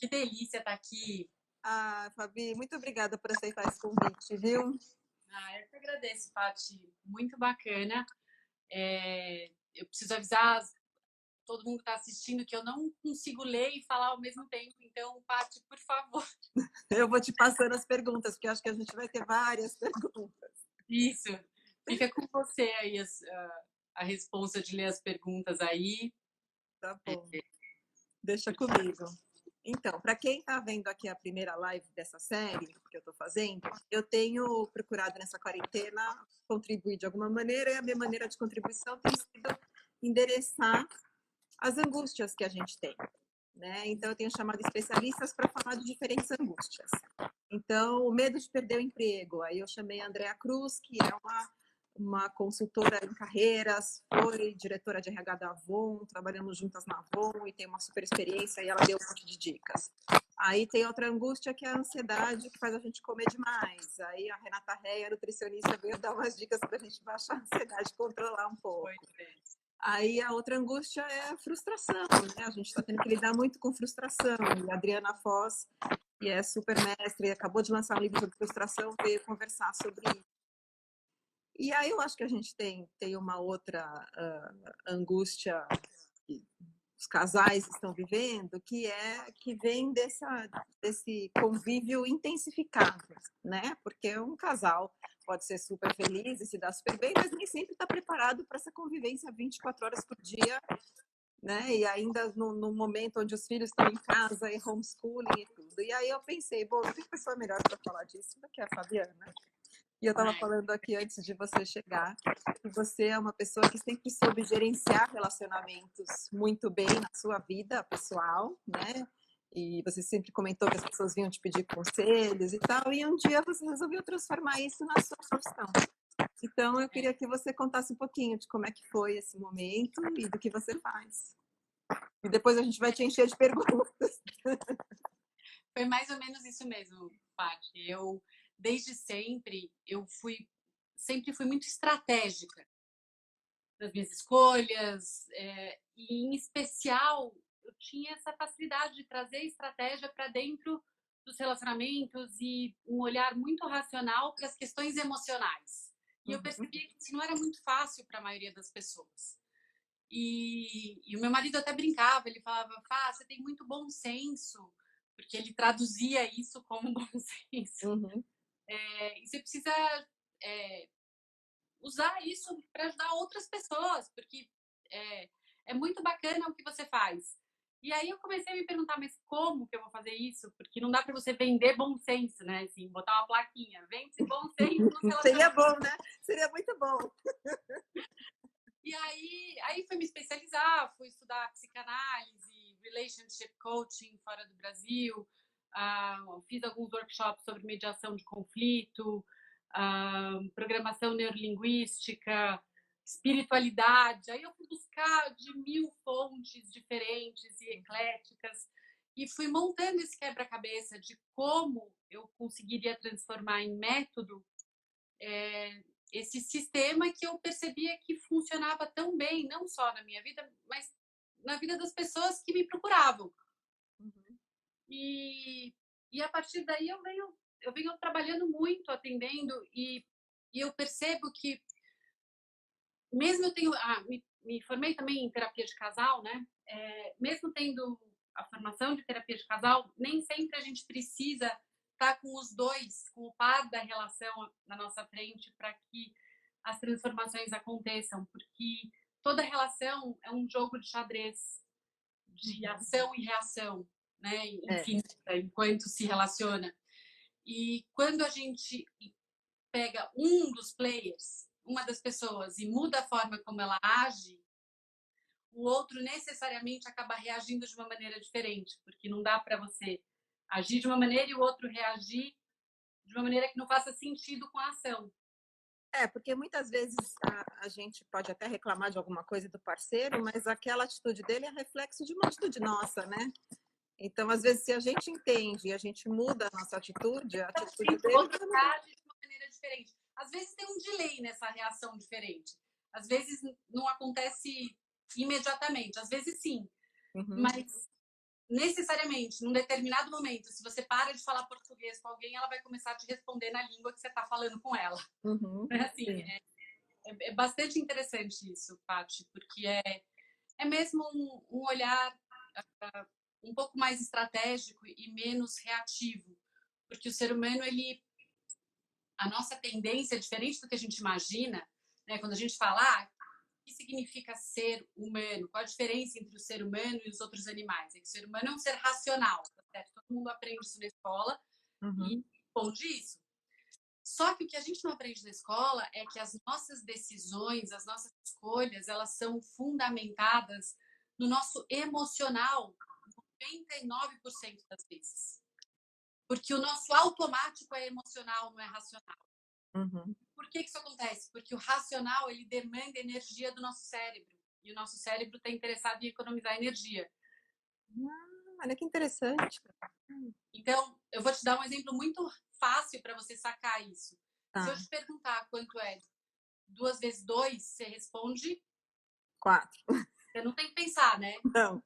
Que delícia estar aqui. Ah, Fabi, muito obrigada por aceitar esse convite, viu? Eu que agradeço, Paty. Muito bacana. Eu preciso avisar todo mundo que está assistindo que eu não consigo ler e falar ao mesmo tempo. Então, Paty, por favor. Eu vou te passando as perguntas, porque eu acho que a gente vai ter várias perguntas. Isso. Fica com você aí a responsa de ler as perguntas aí. Tá bom. Deixa comigo. Então, para quem está vendo aqui a primeira live dessa série que eu estou fazendo, eu tenho procurado nessa quarentena contribuir de alguma maneira, e a minha maneira de contribuição tem sido endereçar as angústias que a gente tem, né? Então, eu tenho chamado especialistas para falar de diferentes angústias. Então, o medo de perder o emprego. Aí eu chamei a Andrea Cruz, que é uma consultora em carreiras, foi diretora de RH da Avon, trabalhamos juntas na Avon e tem uma super experiência e ela deu um monte de dicas. Aí tem outra angústia que é a ansiedade, que faz a gente comer demais. Aí a Renata Reia, nutricionista, veio dar umas dicas para a gente baixar a ansiedade, controlar um pouco. Aí a outra angústia é a frustração, né? A gente está tendo que lidar muito com frustração. E a Adriana Foz, que é super mestre, acabou de lançar um livro sobre frustração, veio conversar sobre isso. E aí eu acho que a gente tem uma outra angústia que os casais estão vivendo, que vem desse convívio intensificado, né? Porque um casal pode ser super feliz e se dar super bem, mas nem sempre está preparado para essa convivência 24 horas por dia, né? E ainda no momento onde os filhos estão em casa e homeschooling e tudo. E aí eu pensei, bom, não tem pessoa melhor para falar disso do que a Fabiana. E eu estava falando aqui antes de você chegar, que você é uma pessoa que sempre soube gerenciar relacionamentos muito bem na sua vida pessoal, né? E você sempre comentou que as pessoas vinham te pedir conselhos e tal, e um dia você resolveu transformar isso na sua profissão. Então, eu queria que você contasse um pouquinho de como é que foi esse momento e do que você faz. E depois a gente vai te encher de perguntas. Foi mais ou menos isso mesmo, Paty. Desde sempre, sempre fui muito estratégica nas minhas escolhas, e em especial, eu tinha essa facilidade de trazer estratégia para dentro dos relacionamentos e um olhar muito racional para as questões emocionais. E eu percebia que isso não era muito fácil para a maioria das pessoas. E o meu marido até brincava, ele falava, Fá, você tem muito bom senso, porque ele traduzia isso como bom senso. E você precisa usar isso para ajudar outras pessoas, porque é muito bacana o que você faz. E aí eu comecei a me perguntar, mas como que eu vou fazer isso? Porque não dá para você vender bom senso, né? Assim, botar uma plaquinha, vende bom senso no relacionamento. Seria bom, né? Seria muito bom. E aí fui me especializar, fui estudar psicanálise, relationship coaching fora do Brasil, fiz alguns workshops sobre mediação de conflito, programação neurolinguística, espiritualidade. Aí eu fui buscar de 1000 fontes diferentes e ecléticas e fui montando esse quebra-cabeça de como eu conseguiria transformar em método esse sistema que eu percebia que funcionava tão bem, não só na minha vida, mas na vida das pessoas que me procuravam. E a partir daí eu venho trabalhando muito, atendendo, e eu percebo que, mesmo eu tenho... me formei também em terapia de casal, né? Mesmo tendo a formação de terapia de casal, nem sempre a gente precisa estar com os dois, com o par da relação na nossa frente para que as transformações aconteçam, porque toda relação é um jogo de xadrez, de ação e reação, né? Infinita, enquanto se relaciona. E quando a gente pega um dos players, uma das pessoas, e muda a forma como ela age, o outro necessariamente acaba reagindo de uma maneira diferente, porque não dá para você agir de uma maneira e o outro reagir de uma maneira que não faça sentido com a ação. Porque muitas vezes a gente pode até reclamar de alguma coisa do parceiro, mas aquela atitude dele é reflexo de uma atitude nossa, né? Então, às vezes, se a gente entende e a gente muda a nossa atitude, a atitude dele... Outro reage de uma maneira diferente. Às vezes tem um delay nessa reação diferente. Às vezes não acontece imediatamente, às vezes sim. Mas necessariamente, num determinado momento, se você para de falar português com alguém, ela vai começar a te responder na língua que você está falando com ela. Assim, é bastante interessante isso, Paty, porque é mesmo um olhar um pouco mais estratégico e menos reativo, porque o ser humano, a nossa tendência é diferente do que a gente imagina, né? Quando a gente fala, o que significa ser humano? Qual a diferença entre o ser humano e os outros animais? É que o ser humano é um ser racional, tá certo? Todo mundo aprende isso na escola e responde isso. Só que o que a gente não aprende na escola é que as nossas decisões, as nossas escolhas, elas são fundamentadas no nosso emocional 99% das vezes. Porque o nosso automático é emocional, não é racional. Por que isso acontece? Porque o racional, ele demanda energia do nosso cérebro. E o nosso cérebro está interessado em economizar energia. Olha que interessante. Então, eu vou te dar um exemplo muito fácil para você sacar isso. Se eu te perguntar quanto é 2 vezes 2, você responde 4. Você não tem que pensar, né? Não.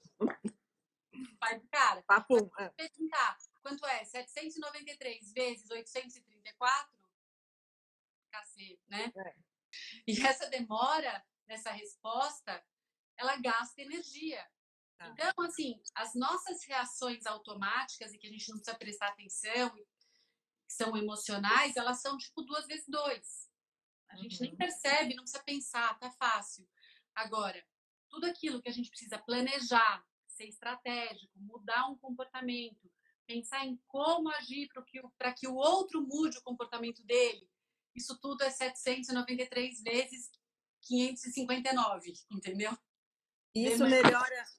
Vai de cara. Papo. Se eu perguntar quanto é 793 vezes 834, cacete, né? E essa demora nessa resposta, ela gasta energia. Então, assim, as nossas reações automáticas e que a gente não precisa prestar atenção, que são emocionais, elas são tipo 2 vezes 2. A gente nem percebe, não precisa pensar, tá fácil. Agora, tudo aquilo que a gente precisa planejar, ser estratégico, mudar um comportamento, pensar em como agir para que o outro mude o comportamento dele, isso tudo é 793 vezes 559, entendeu? Isso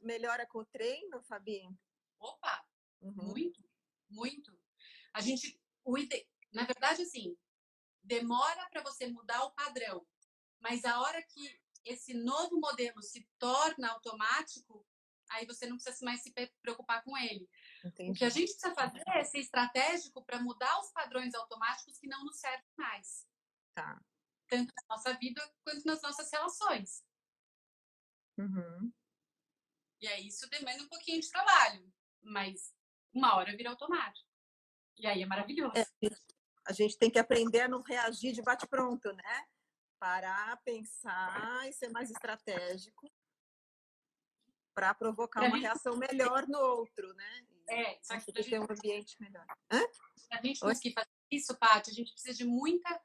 melhora com o treino, Fabi? Opa, muito, muito. A gente, na verdade, assim, demora para você mudar o padrão, mas a hora que esse novo modelo se torna automático, aí você não precisa mais se preocupar com ele. Entendi. O que a gente precisa fazer é ser estratégico para mudar os padrões automáticos que não nos servem mais. Tá. Tanto na nossa vida quanto nas nossas relações. E aí isso demanda um pouquinho de trabalho, mas uma hora vira automático. E aí é maravilhoso. A gente tem que aprender a não reagir de bate-pronto, né? Parar, pensar e ser mais estratégico para provocar uma reação melhor no outro, né? Só que ter um ambiente melhor. Para a gente conseguir fazer isso, Paty, a gente precisa de muita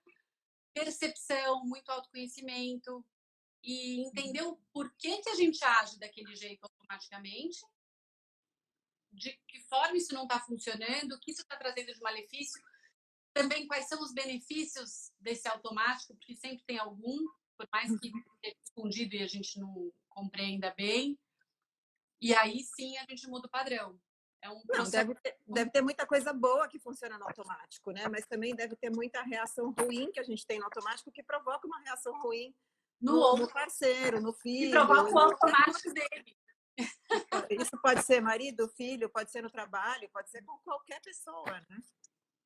percepção, muito autoconhecimento e entender o porquê que a gente age daquele jeito automaticamente, de que forma isso não está funcionando, o que isso está trazendo de malefício, também quais são os benefícios desse automático, porque sempre tem algum, por mais que esteja escondido e a gente não compreenda bem. E aí sim a gente muda o padrão. É um processo... deve ter muita coisa boa que funciona no automático, né? Mas também deve ter muita reação ruim que a gente tem no automático que provoca uma reação ruim no parceiro, no filho. E provoca o automático dele. Isso pode ser marido, filho, pode ser no trabalho, pode ser com qualquer pessoa, né?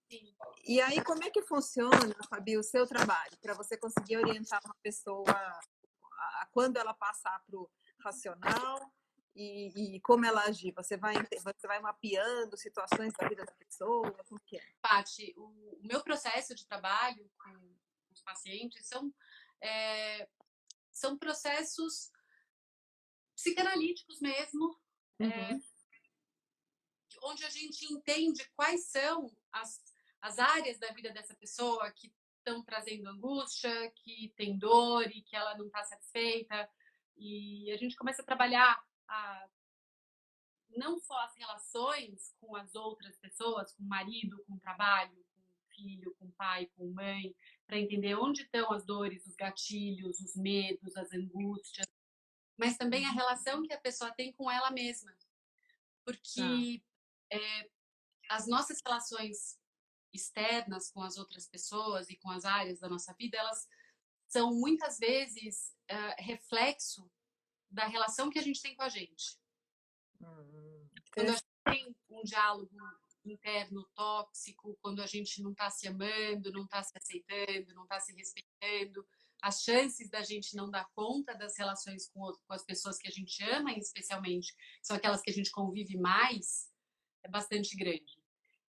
Sim. E aí, como é que funciona, Fabi, o seu trabalho para você conseguir orientar uma pessoa a quando ela passar para o racional e como ela agir? Você vai mapeando situações da vida da pessoa? Como que é? Paty, o meu processo de trabalho com os pacientes são processos psicanalíticos mesmo, onde a gente entende quais são as áreas da vida dessa pessoa que estão trazendo angústia, que tem dor e que ela não está satisfeita. E a gente começa a trabalhar não só as relações com as outras pessoas, com o marido, com o trabalho, com o filho, com o pai, com a mãe, para entender onde estão as dores, os gatilhos, os medos, as angústias, mas também a relação que a pessoa tem com ela mesma. Porque as nossas relações externas com as outras pessoas e com as áreas da nossa vida, elas são muitas vezes reflexo da relação que a gente tem com a gente. Quando a gente tem um diálogo interno tóxico, quando a gente não está se amando, não está se aceitando, não está se respeitando, as chances da gente não dar conta das relações com as pessoas que a gente ama, especialmente, são aquelas que a gente convive mais, é bastante grande.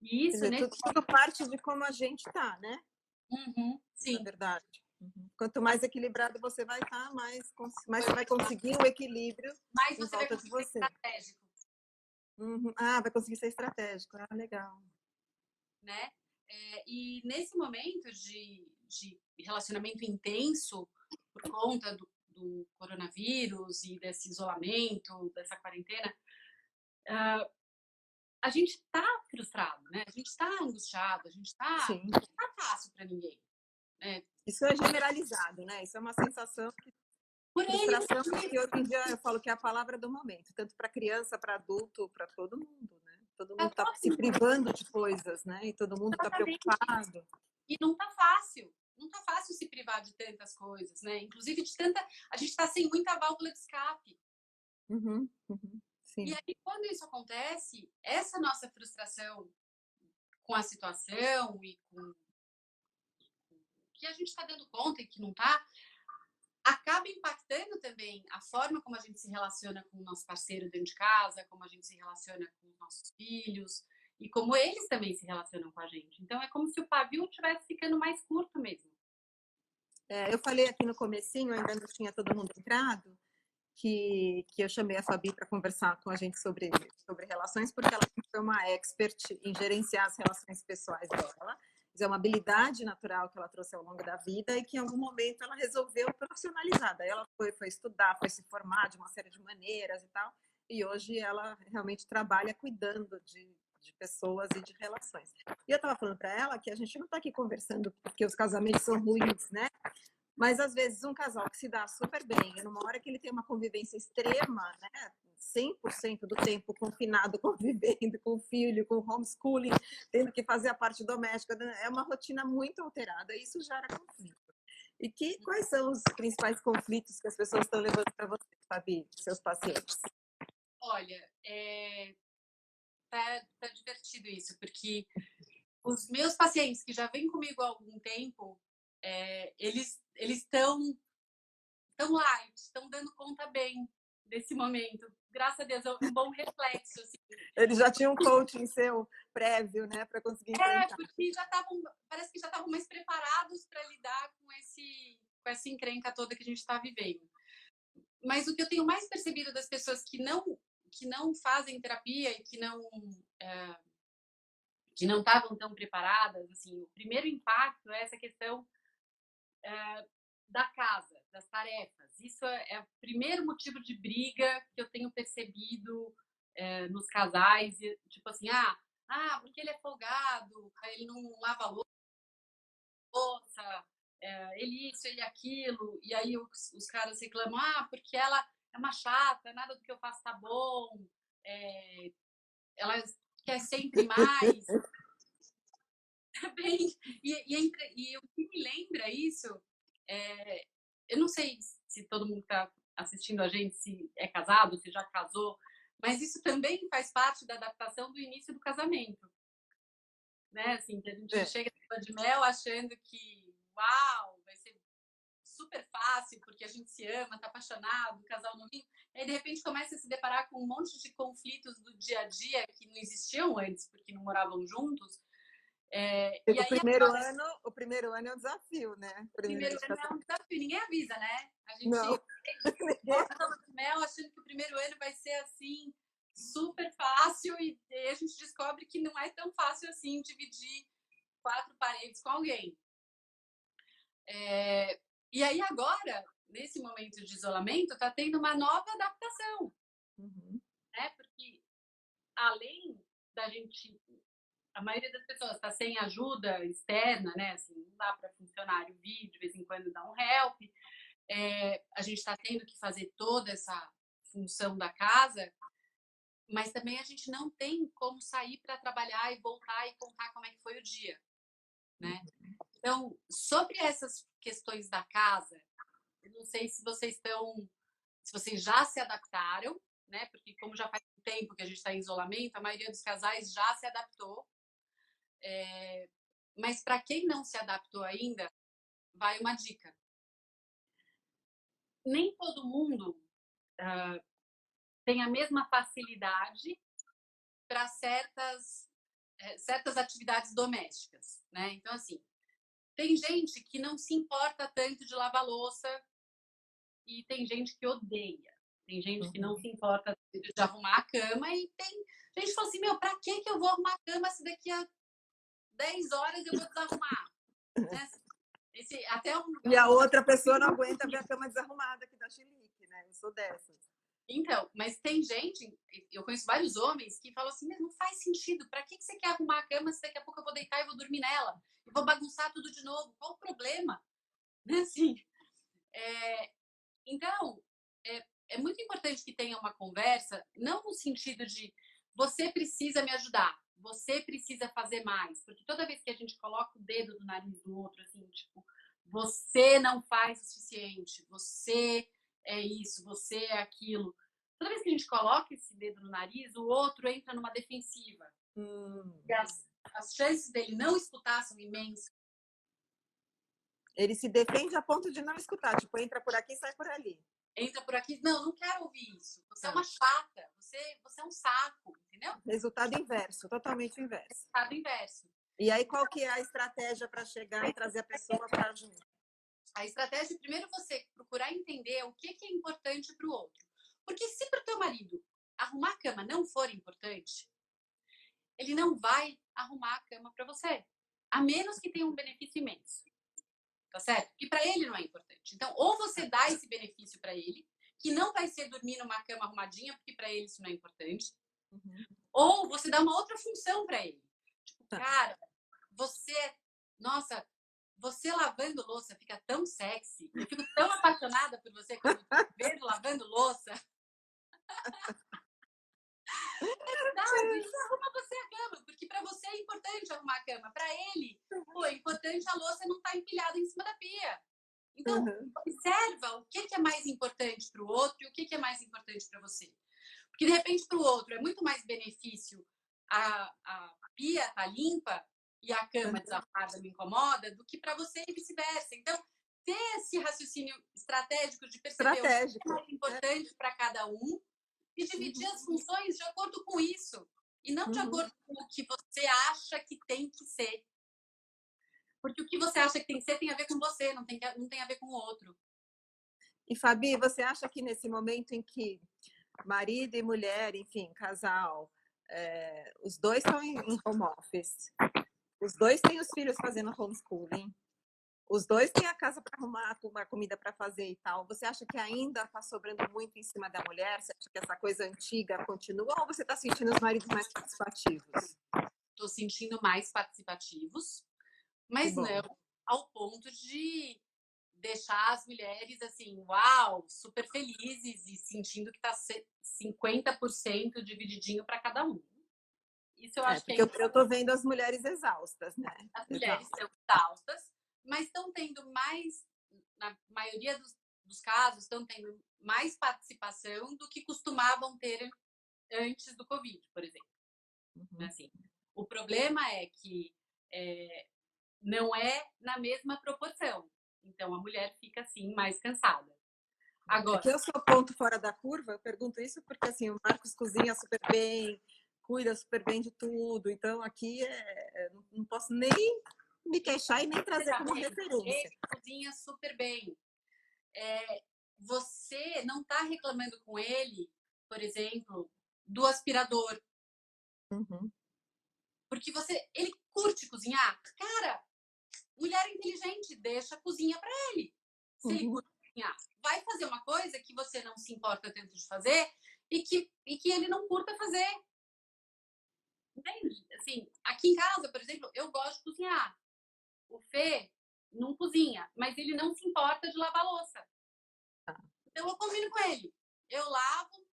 E Quer isso, dizer, tudo parte de como a gente tá, né? Uhum, Na sim. verdade. Quanto mais equilibrado você vai estar, mais você vai conseguir o equilíbrio Mas em você vai volta de conseguir ser você. estratégico, Ah, vai conseguir ser estratégico. Ah, legal. né? E nesse momento de relacionamento intenso, por conta do coronavírus e desse isolamento, dessa quarentena, a gente está frustrado, né? A gente está angustiado, a gente está. Sim. Não tá fácil para ninguém. Né? Isso é generalizado, né? Isso é uma sensação de Por ele, frustração que hoje em dia eu falo que é a palavra do momento, tanto para criança, para adulto, para todo mundo, né? Todo mundo tá está se privando de coisas, né? E todo mundo está preocupado. E não tá fácil. Não tá fácil se privar de tantas coisas, né? Inclusive de tanta. A gente está sem muita válvula de escape. E Sim. aí, quando isso acontece, essa nossa frustração com a situação e com o que a gente está dando conta e que não está, acaba impactando também a forma como a gente se relaciona com o nosso parceiro dentro de casa, como a gente se relaciona com os nossos filhos e como eles também se relacionam com a gente. Então, é como se o pavio estivesse ficando mais curto mesmo. Eu falei aqui no comecinho, ainda não tinha todo mundo entrado, que eu chamei a Fabi para conversar com a gente sobre relações, porque ela foi uma expert em gerenciar as relações pessoais dela. É uma habilidade natural que ela trouxe ao longo da vida e que em algum momento ela resolveu profissionalizar. Daí ela foi estudar, foi se formar de uma série de maneiras e tal. E hoje ela realmente trabalha cuidando de pessoas e de relações. E eu estava falando para ela que a gente não está aqui conversando porque os casamentos são ruins, né? Mas, às vezes, um casal que se dá super bem, e numa hora que ele tem uma convivência extrema, né, 100% do tempo confinado, convivendo com o filho, com o homeschooling, tendo que fazer a parte doméstica, é uma rotina muito alterada, e isso gera conflito. E quais são os principais conflitos que as pessoas estão levando para você, Fabi, seus pacientes? Olha, tá divertido isso, porque os meus pacientes que já vêm comigo há algum tempo, eles estão light, estão dando conta bem desse momento. Graças a Deus, é um bom reflexo. Assim. Eles já tinham um coaching seu prévio, né, para conseguir enfrentar. Porque parece que já estavam mais preparados para lidar com essa encrenca toda que a gente está vivendo. Mas o que eu tenho mais percebido das pessoas que não fazem terapia e que não estavam tão preparadas, assim, o primeiro impacto é essa questão da casa, das tarefas. Isso é o primeiro motivo de briga que eu tenho percebido nos casais, tipo assim, porque ele é folgado, ele não lava louça, ele isso, ele aquilo, e aí os caras reclamam, porque ela é uma chata, nada do que eu faço tá bom, ela quer sempre mais. Bem, e o que me lembra isso, eu não sei se todo mundo que está assistindo a gente se é casado, se já casou, mas isso também faz parte da adaptação do início do casamento. Né? Assim, que a gente chega na lua de mel achando que, uau, vai ser super fácil, porque a gente se ama, tá apaixonado, casal novinho. E aí, de repente, começa a se deparar com um monte de conflitos do dia a dia que não existiam antes, porque não moravam juntos. E aí, O primeiro ano é um desafio, né? O primeiro ano é um desafio, ninguém avisa, né? A gente Não. volta na lua de mel achando que o primeiro ano vai ser assim, super fácil, e aí a gente descobre que não é tão fácil assim dividir 4 paredes com alguém. E aí agora, nesse momento de isolamento, está tendo uma nova adaptação. Né? Porque além da gente, a maioria das pessoas está sem ajuda externa, né? Assim, não dá para funcionário vir, de vez em quando dar um help. A gente está tendo que fazer toda essa função da casa, mas também a gente não tem como sair para trabalhar e voltar e contar como é que foi o dia, né? Então, sobre essas questões da casa, eu não sei se vocês já se adaptaram, né? Porque como já faz um tempo que a gente está em isolamento, a maioria dos casais já se adaptou. Mas para quem não se adaptou ainda, vai uma dica. nem todo mundo tem a mesma facilidade para certas atividades domésticas, né? Então, assim, tem gente que não se importa tanto de lavar louça e tem gente que odeia. Tem gente que não se importa de arrumar a cama e tem gente que fala assim, meu, pra que eu vou arrumar a cama se daqui a 10 horas eu vou desarrumar? Né? E a outra pessoa não aguenta ver a cama desarrumada, que dá chilique, né? Eu sou dessas. Então, mas tem gente, eu conheço vários homens que falam assim, mas não faz sentido, pra que você quer arrumar a cama se daqui a pouco eu vou deitar e vou dormir nela? E vou bagunçar tudo de novo, qual o problema? Né, assim, então, é muito importante que tenha uma conversa, não no sentido de você precisa me ajudar, você precisa fazer mais, porque toda vez que a gente coloca o dedo no nariz do outro, assim, tipo, você não faz o suficiente, você é isso, você é aquilo. Toda vez que a gente coloca esse dedo no nariz, o outro entra numa defensiva. E as chances dele não escutar são imensas. Ele se defende a ponto de não escutar, tipo, entra por aqui e sai por ali. Entra por aqui, não quero ouvir isso. Você é uma chata, você é um saco, entendeu? Resultado inverso, totalmente inverso. Resultado inverso. E aí, qual que é a estratégia para chegar e trazer a pessoa para junto? A estratégia, primeiro, você procurar entender o que é importante para o outro. Porque se para o teu marido arrumar a cama não for importante, ele não vai arrumar a cama para você. A menos que tenha um benefício imenso. Tá certo? Porque para ele não é importante. Então, ou você dá esse benefício para ele, que não vai ser dormir numa cama arrumadinha, porque para ele isso não é importante. Ou você dá uma outra função para ele. Tipo, cara, nossa, você lavando louça fica tão sexy. Eu fico tão apaixonada por você quando eu te vejo lavando louça. É verdade, isso arruma você a cama, porque para você é importante arrumar a cama. Para ele, pô, é importante a louça não estar empilhada em cima da pia. Então, observa o que é mais importante para o outro e o que é mais importante para você. Porque, de repente, para o outro é muito mais benefício a pia estar limpa e a cama desarrumada me incomoda do que para você e vice-versa. Então, ter esse raciocínio estratégico de perceber o que é mais importante para cada um e dividir as funções de acordo com isso. E não de acordo com o que você acha que tem que ser. Porque o que você acha que tem que ser tem a ver com você, não tem a ver com o outro. E, Fabi, você acha que nesse momento em que marido e mulher, enfim, casal, os dois estão em home office, os dois têm os filhos fazendo homeschooling, os dois têm a casa para arrumar, uma comida para fazer e tal, você acha que ainda está sobrando muito em cima da mulher? Você acha que essa coisa antiga continua ou você está sentindo os maridos mais participativos? Estou sentindo mais participativos, mas não ao ponto de deixar as mulheres assim, uau, super felizes e sentindo que está 50% divididinho para cada um. Isso eu acho que eu estou vendo as mulheres exaustas, né? As mulheres estão exaustas, mas estão tendo mais, na maioria dos casos, estão tendo mais participação do que costumavam ter antes do Covid, por exemplo. Assim, o problema é que não é na mesma proporção. Então, a mulher fica, assim, mais cansada. Agora, aqui eu sou ponto fora da curva, eu pergunto isso porque, assim, o Marcos cozinha super bem, cuida super bem de tudo, então aqui não posso nem me queixar e nem trazer como referência. Ele cozinha super bem. Você não está reclamando com ele, por exemplo, do aspirador. Porque ele curte cozinhar. Cara, mulher inteligente, deixa a cozinha para ele. Se ele curte cozinhar, vai fazer uma coisa que você não se importa tanto de fazer e que ele não curta fazer. Entende? Assim, aqui em casa, por exemplo, eu gosto de cozinhar. O Fê não cozinha, mas ele não se importa de lavar louça. Então eu combino com ele. Eu lavo,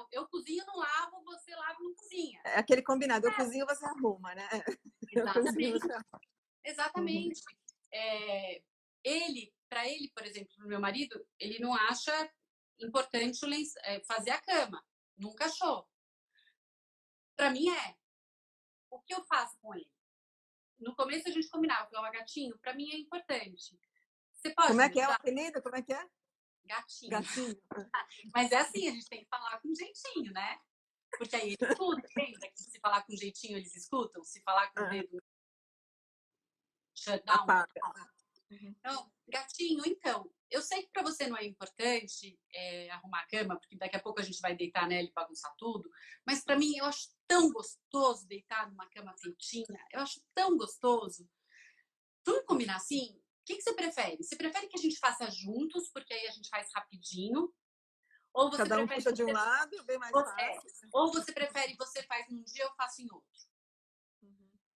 eu cozinho, não lavo, você lava, não cozinha. É aquele combinado, eu cozinho, você arruma, né? Exatamente. Exatamente. Para ele, por exemplo, pro meu marido, ele não acha importante fazer a cama. Nunca achou. Para mim o que eu faço com ele? No começo a gente combinava, falava, gatinho, para mim é importante. Você pode Como é que é o apelido? Como é que é? Gatinho. Gatinho. Mas é assim, a gente tem que falar com jeitinho, né? Porque aí eles escutam, lembra que se falar com jeitinho eles escutam? Se falar com o dedo shutdown. Apaga. Então, gatinho, então, eu sei que para você não é importante arrumar a cama, porque daqui a pouco a gente vai deitar nela e bagunçar tudo, mas para mim eu acho tão gostoso deitar numa cama quentinha, eu acho tão gostoso. Vamos combinar assim? O que você prefere? Você prefere que a gente faça juntos, porque aí a gente faz rapidinho? Ou você Cada um prefere puxa de um lado, bem mais fácil. Ou você prefere você faz num dia, eu faço em outro?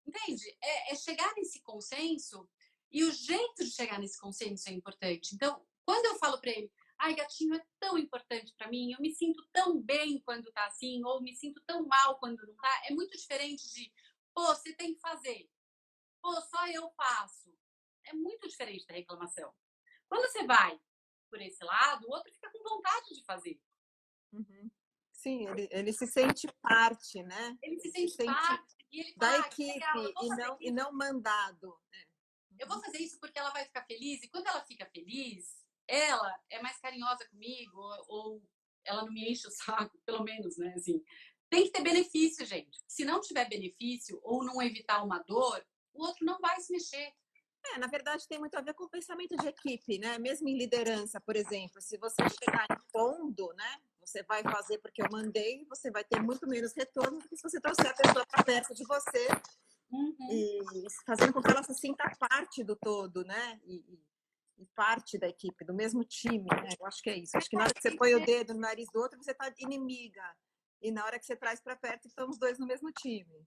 Entende? É chegar nesse consenso, e o jeito de chegar nesse consenso é importante. Então, quando eu falo para ele, ai, gatinho, é tão importante para mim, eu me sinto tão bem quando tá assim, ou me sinto tão mal quando não tá, é muito diferente de, pô, você tem que fazer, pô, só eu faço. É muito diferente da reclamação. Quando você vai por esse lado, o outro fica com vontade de fazer. Sim, ele se sente parte, né? Ele se sente parte e ele da fala, equipe legal, e não mandado. Eu vou fazer isso porque ela vai ficar feliz, e quando ela fica feliz, ela é mais carinhosa comigo, ou ela não me enche o saco, pelo menos, né? Assim, tem que ter benefício, gente. Se não tiver benefício ou não evitar uma dor, o outro não vai se mexer. Na verdade, tem muito a ver com o pensamento de equipe, né? Mesmo em liderança, por exemplo, se você chegar impondo, né? Você vai fazer porque eu mandei, você vai ter muito menos retorno do que se você trouxer a pessoa para perto de você e fazendo com que ela se sinta parte do todo, né? E parte da equipe, do mesmo time, né? Eu acho que é isso. Acho que na hora que você põe o dedo no nariz do outro, você está inimiga. E na hora que você traz para perto, estamos dois no mesmo time.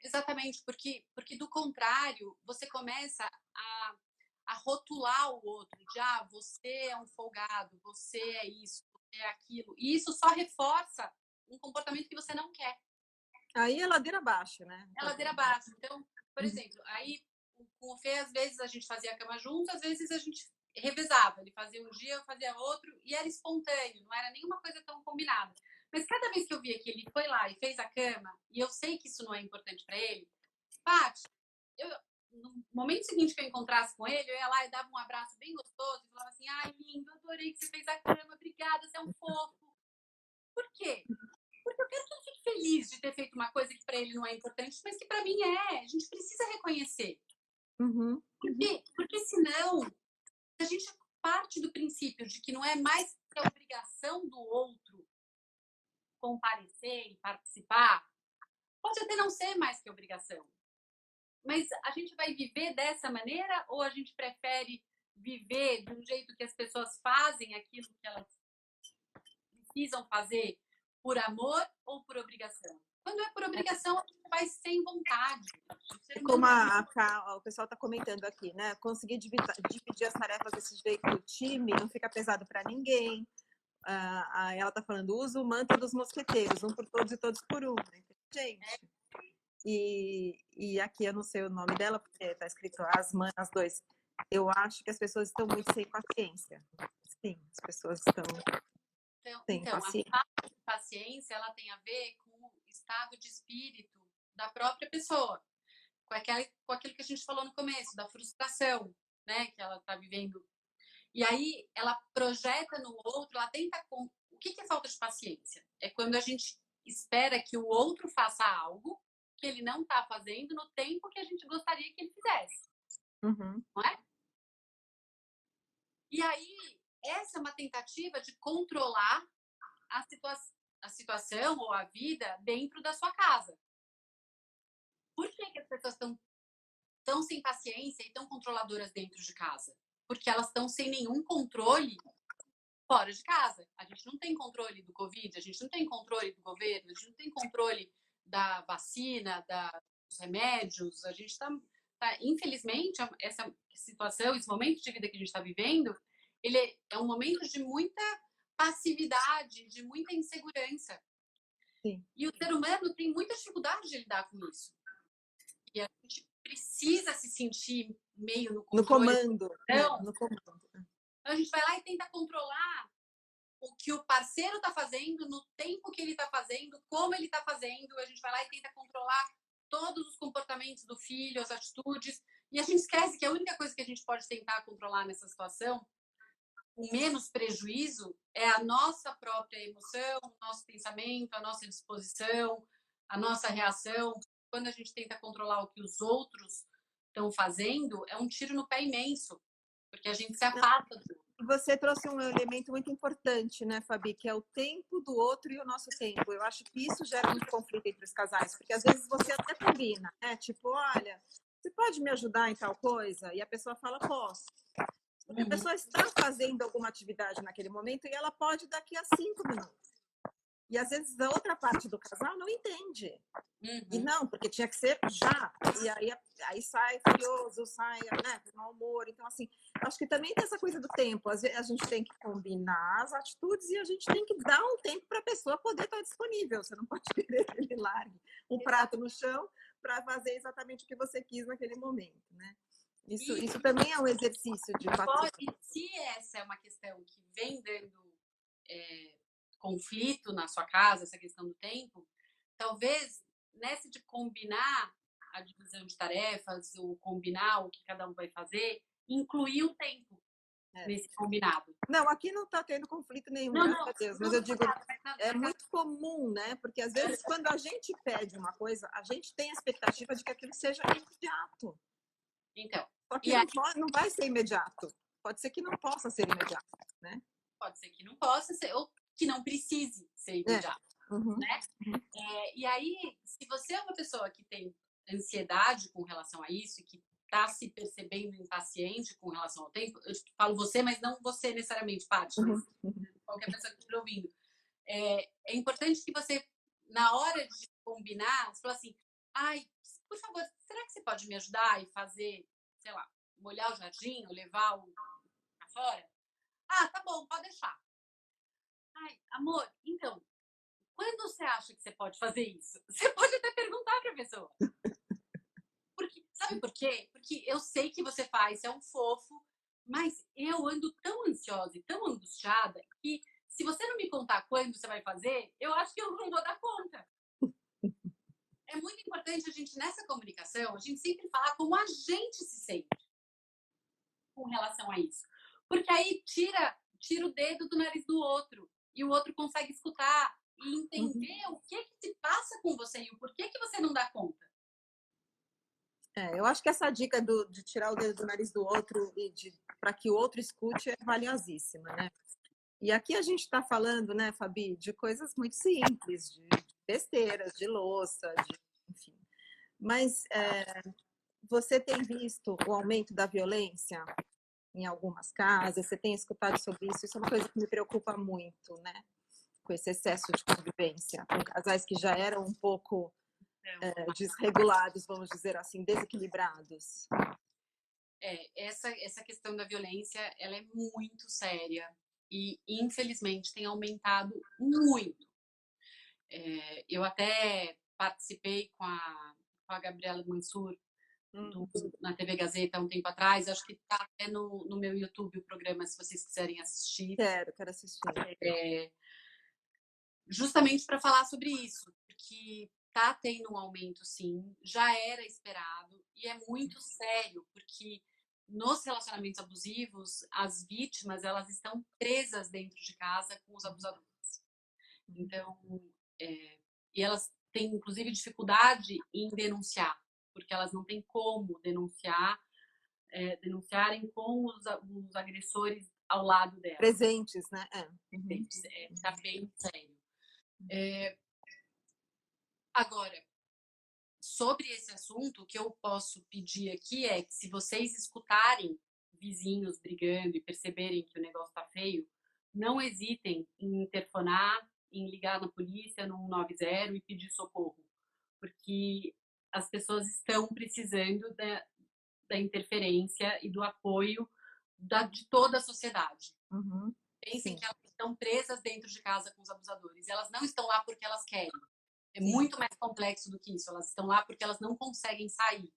Exatamente, porque do contrário, você começa a rotular o outro, de você é um folgado, você é isso, você é aquilo. E isso só reforça um comportamento que você não quer. Aí é ladeira abaixo, né? É ladeira abaixo. Então, por exemplo, aí com o Fê, às vezes a gente fazia a cama junto, às vezes a gente revezava. Ele fazia um dia, eu fazia outro, e era espontâneo, não era nenhuma coisa tão combinada. Mas cada vez que eu via que ele foi lá e fez a cama, e eu sei que isso não é importante para ele, Paty, no momento seguinte que eu encontrasse com ele, eu ia lá e dava um abraço bem gostoso e falava assim, ai, lindo, adorei que você fez a cama, obrigada, você é um fofo. Por quê? Porque eu quero que ele fique feliz de ter feito uma coisa que para ele não é importante, mas que para mim é. A gente precisa reconhecer. Porque senão, se a gente parte do princípio de que não é mais que a obrigação do outro comparecer e participar, pode até não ser mais que obrigação. Mas a gente vai viver dessa maneira ou a gente prefere viver de um jeito que as pessoas fazem aquilo que elas precisam fazer por amor ou por obrigação? Quando é por obrigação, a gente vai sem vontade. Como o pessoal está comentando aqui, né? Conseguir dividir as tarefas desse jeito do time, não fica pesado para ninguém. Ela está falando, usa o manto dos mosqueteiros, um por todos e todos por um. Né? Gente, e aqui eu não sei o nome dela, porque está escrito as dois. Eu acho que as pessoas estão muito sem paciência. Sim, as pessoas estão sem paciência. A falta de paciência, ela tem a ver com o estado de espírito da própria pessoa, com aquilo que a gente falou no começo, da frustração, né, que ela está vivendo. E aí ela projeta no outro, ela tenta... O que é falta de paciência? É quando a gente espera que o outro faça algo que ele não está fazendo no tempo que a gente gostaria que ele fizesse. Não é? E aí, essa é uma tentativa de controlar a situação ou a vida dentro da sua casa. Por que as pessoas estão tão sem paciência e tão controladoras dentro de casa? Porque elas estão sem nenhum controle fora de casa. A gente não tem controle do Covid, a gente não tem controle do governo, a gente não tem controle da vacina, dos remédios. A gente está, infelizmente, essa situação, esse momento de vida que a gente está vivendo, ele é um momento de muita passividade, de muita insegurança. Sim. E o ser humano tem muita dificuldade de lidar com isso. E a gente precisa se sentir meio no controle. No comando. Então a gente vai lá e tenta controlar o que o parceiro está fazendo, no tempo que ele está fazendo, como ele está fazendo. A gente vai lá e tenta controlar todos os comportamentos do filho, as atitudes. E a gente esquece que a única coisa que a gente pode tentar controlar nessa situação com menos prejuízo é a nossa própria emoção, o nosso pensamento, a nossa disposição, a nossa reação. Quando a gente tenta controlar o que os outros estão fazendo, é um tiro no pé imenso, porque a gente se afasta do outro. Você trouxe um elemento muito importante, né, Fabi, que é o tempo do outro e o nosso tempo. Eu acho que isso gera muito conflito entre os casais, porque às vezes você até combina, né? Tipo, olha, você pode me ajudar em tal coisa? E a pessoa fala, posso. Porque a pessoa está fazendo alguma atividade naquele momento e ela pode daqui a 5 minutos. E às vezes a outra parte do casal não entende. E não, porque tinha que ser já. E aí sai furioso, sai, né, com mau humor. Então, assim, acho que também tem essa coisa do tempo. Às vezes a gente tem que combinar as atitudes e a gente tem que dar um tempo para a pessoa poder estar disponível. Você não pode querer que ele largue um prato no chão para fazer exatamente o que você quis naquele momento, né? Isso também é um exercício de participação. Se essa é uma questão que vem dando conflito na sua casa, essa questão do tempo, talvez nessa de combinar a divisão de tarefas, ou combinar o que cada um vai fazer, incluir o tempo nesse combinado. Não, aqui não está tendo conflito nenhum, graças a Deus. Mas eu digo, é muito comum, né? Porque às vezes quando a gente pede uma coisa, a gente tem a expectativa de que aquilo seja imediato. Então, só que não vai ser imediato. Pode ser que não possa ser imediato, né? Pode ser que não possa ser, ou que não precise ser imediato, né? E aí, se você é uma pessoa que tem ansiedade com relação a isso, e que está se percebendo impaciente com relação ao tempo, eu falo você, mas não você necessariamente, Paty, mas qualquer pessoa que estiver ouvindo. É importante que você, na hora de combinar, você fala assim, ai, por favor, será que você pode me ajudar e fazer, sei lá, molhar o jardim, ou levar o pra fora? Ah, tá bom, pode deixar. Ai, amor, então, quando você acha que você pode fazer isso? Você pode até perguntar para a pessoa. Sabe por quê? Porque eu sei que você faz, é um fofo, mas eu ando tão ansiosa e tão angustiada que se você não me contar quando você vai fazer, eu acho que eu não vou dar conta. É muito importante a gente, nessa comunicação, a gente sempre falar como a gente se sente com relação a isso. Porque aí tira o dedo do nariz do outro e o outro consegue escutar e entender o que se passa com você e o porquê que você não dá conta. Eu acho que essa dica de tirar o dedo do nariz do outro e para que o outro escute é valiosíssima, né? E aqui a gente está falando, né, Fabi, de coisas muito simples, de besteiras, de louça, enfim. Mas você tem visto o aumento da violência em algumas casas? Você tem escutado sobre isso? Isso é uma coisa que me preocupa muito, né? Com esse excesso de convivência, com casais que já eram um pouco desregulados, vamos dizer assim, desequilibrados. Essa questão da violência, ela é muito séria e, infelizmente, tem aumentado muito. Eu até participei com a Gabriela Mansur na TV Gazeta há um tempo atrás, acho que está até no meu YouTube o programa, se vocês quiserem assistir. Quero assistir. Justamente para falar sobre isso, porque está tendo um aumento, sim, já era esperado e é muito sério, porque nos relacionamentos abusivos, as vítimas, elas estão presas dentro de casa com os abusadores. Então, e elas têm, inclusive, dificuldade em denunciar, porque elas não têm como denunciarem com os agressores ao lado delas. Presentes, né? Está bem sério. Agora, sobre esse assunto, o que eu posso pedir aqui é que, se vocês escutarem vizinhos brigando e perceberem que o negócio está feio, não hesitem em interfonar, em ligar na polícia no 190 e pedir socorro, porque as pessoas estão precisando da interferência e do apoio de toda a sociedade. Pensem que elas estão presas dentro de casa com os abusadores. Elas não estão lá porque elas querem. É muito mais complexo do que isso. Elas estão lá porque elas não conseguem sair.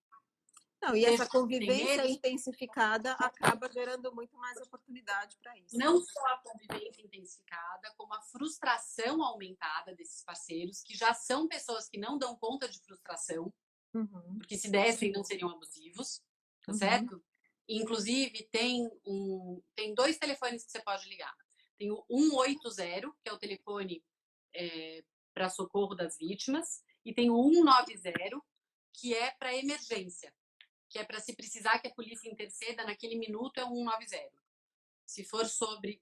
Não, e essa convivência intensificada acaba gerando muito mais oportunidade para isso. Não só a convivência intensificada, como a frustração aumentada desses parceiros, que já são pessoas que não dão conta de frustração, porque se dessem não seriam abusivos, tá certo? Inclusive, tem 2 telefones que você pode ligar. Tem o 180, que é o telefone para socorro das vítimas, e tem o 190, que é para emergência, que é para se precisar que a polícia interceda naquele minuto, é o 190. Se for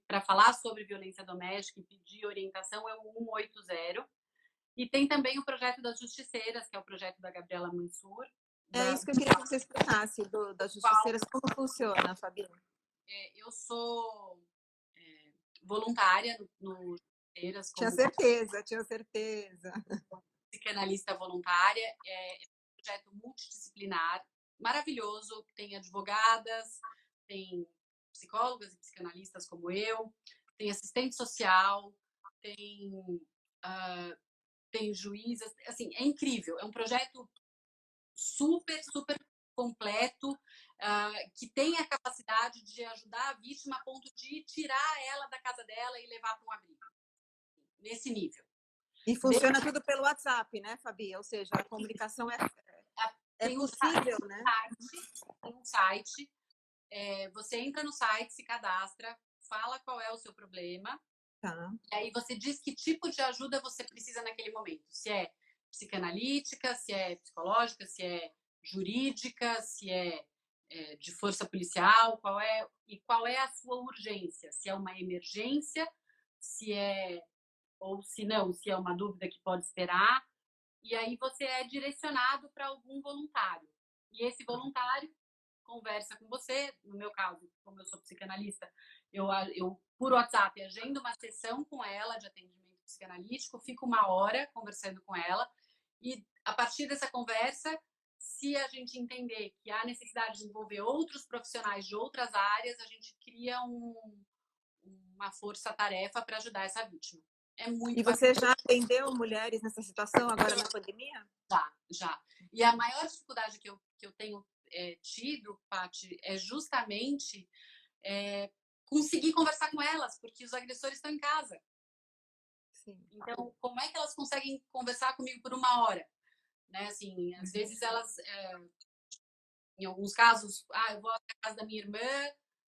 para falar sobre violência doméstica e pedir orientação, é o 180. E tem também o projeto das Justiceiras, que é o projeto da Gabriela Mansur. É isso que eu queria que você explicasse, das Justiceiras, como funciona, Fabi? Eu sou voluntária no Justiceiras, Tinha como certeza. psicanalista voluntária. É um projeto multidisciplinar, maravilhoso. Tem advogadas, tem psicólogas e psicanalistas como eu, tem assistente social, tem juízas. Assim, é incrível. É um projeto super, super completo, que tem a capacidade de ajudar a vítima a ponto de tirar ela da casa dela e levar para um abrigo. Nesse nível. E funciona tudo pelo WhatsApp, né, Fabi? Ou seja, a comunicação é possível, né? Tem um site, você entra no site, se cadastra, fala qual é o seu problema, Tá. e aí você diz que tipo de ajuda você precisa naquele momento. Se é psicanalítica, se é psicológica, se é jurídica, se é de força policial, qual é a sua urgência. Se é uma emergência, ou se não, se é uma dúvida que pode esperar. E aí você é direcionado para algum voluntário. E esse voluntário conversa com você. No meu caso, como eu sou psicanalista, eu por WhatsApp agendo uma sessão com ela de atendimento psicanalítico, fico 1 hora conversando com ela, e a partir dessa conversa, se a gente entender que há necessidade de envolver outros profissionais de outras áreas, a gente cria uma força-tarefa para ajudar essa vítima. É muito E você já atendeu mulheres nessa situação agora na pandemia? Já. E a maior dificuldade que eu tenho tido, Paty, é justamente conseguir conversar com elas, porque os agressores estão em casa. Sim. Então, como é que elas conseguem conversar comigo por 1 hora? Né? Assim, às vezes elas, em alguns casos, eu vou à casa da minha irmã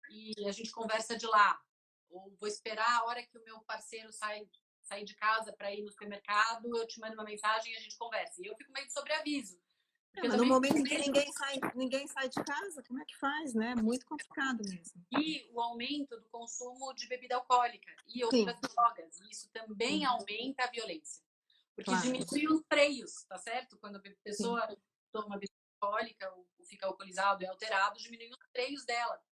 e a gente conversa de lá. Ou vou esperar a hora que o meu parceiro sair de casa para ir no supermercado, eu te mando uma mensagem e a gente conversa. E eu fico meio de sobreaviso. Mas no momento em que ninguém sai de casa, como é que faz, né? Muito complicado mesmo. E o aumento do consumo de bebida alcoólica e outras drogas. Isso também aumenta a violência. Porque diminui os freios, tá certo? Quando a pessoa toma bebida alcoólica ou fica alcoolizado e alterado, diminui os freios dela.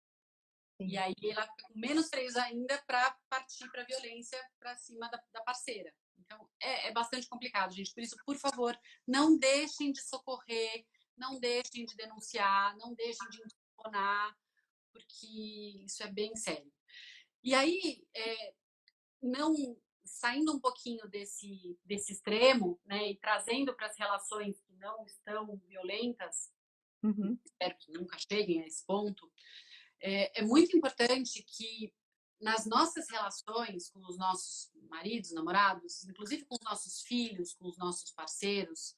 Sim. E aí ela fica com menos freios ainda para partir para a violência para cima da parceira. Então, é bastante complicado, gente. Por isso, por favor, não deixem de socorrer, não deixem de denunciar, não deixem de informar, porque isso é bem sério. E aí, não saindo um pouquinho desse extremo, né, e trazendo para as relações que não estão violentas, espero que nunca cheguem a esse ponto, é muito importante que nas nossas relações com os nossos maridos, namorados, inclusive com os nossos filhos, com os nossos parceiros,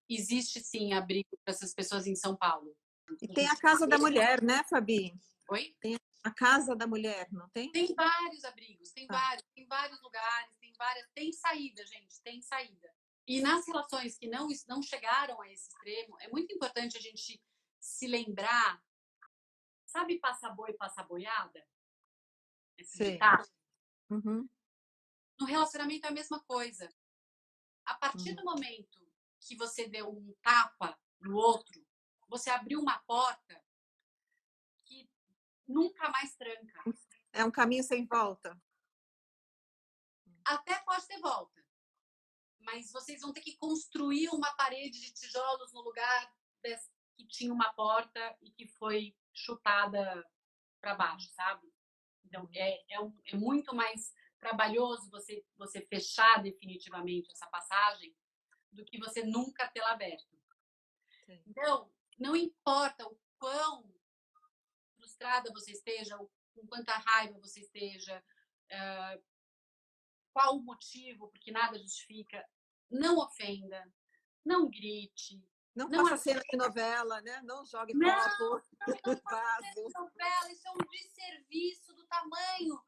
existe sim abrigo para essas pessoas em São Paulo. E tem a Casa da Mulher, né, Fabi? Oi? Tem a Casa da Mulher, não tem? Tem vários abrigos, tem vários lugares, tem saída, gente, tem saída. E nas relações que não chegaram a esse extremo, é muito importante a gente se lembrar. Sabe passa boi, passa boiada? Sim. No relacionamento é a mesma coisa. A partir do momento que você deu um tapa no outro, você abriu uma porta que nunca mais tranca. É um caminho sem volta. Até pode ter volta. Mas vocês vão ter que construir uma parede de tijolos no lugar que tinha uma porta e que foi chutada para baixo, sabe? Então, é muito mais trabalhoso você fechar definitivamente essa passagem do que você nunca tê-la aberto. Sim. Então, não importa o quão frustrada você esteja, com quanta raiva você esteja, qual o motivo, porque nada justifica, não ofenda, não grite, Não Não faça cena de novela, né? Não jogue não, copo, não vaso. novela, isso é um desserviço do tamanho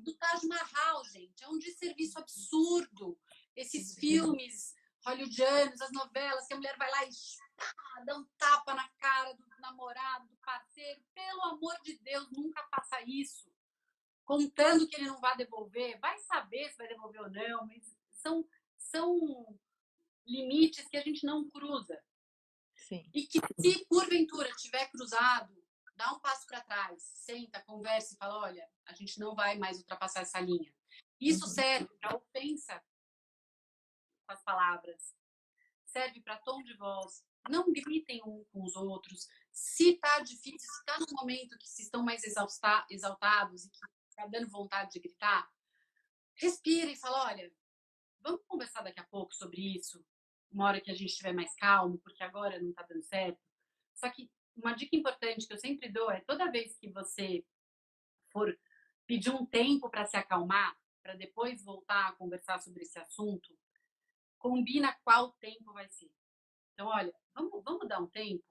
do Taj Mahal, gente. É um desserviço absurdo. Esses filmes hollywoodianos, as novelas, que a mulher vai lá e dá um tapa na cara do namorado, do parceiro. Pelo amor de Deus, nunca faça isso. Contando que ele não vai devolver. Vai saber se vai devolver ou não, mas são limites que a gente não cruza. Sim. E que, se porventura tiver cruzado, dá um passo para trás, senta, conversa e fala: olha, a gente não vai mais ultrapassar essa linha. Isso serve para ofensa com as palavras, serve para tom de voz. Não gritem um com os outros. Se está difícil, se está num momento que se estão mais exaltados e que está dando vontade de gritar, respira e fala: olha, vamos conversar daqui a pouco sobre isso, uma hora que a gente estiver mais calmo, porque agora não está dando certo. Só que uma dica importante que eu sempre dou é: toda vez que você for pedir um tempo para se acalmar, para depois voltar a conversar sobre esse assunto, combina qual tempo vai ser. Então, olha, vamos dar um tempo?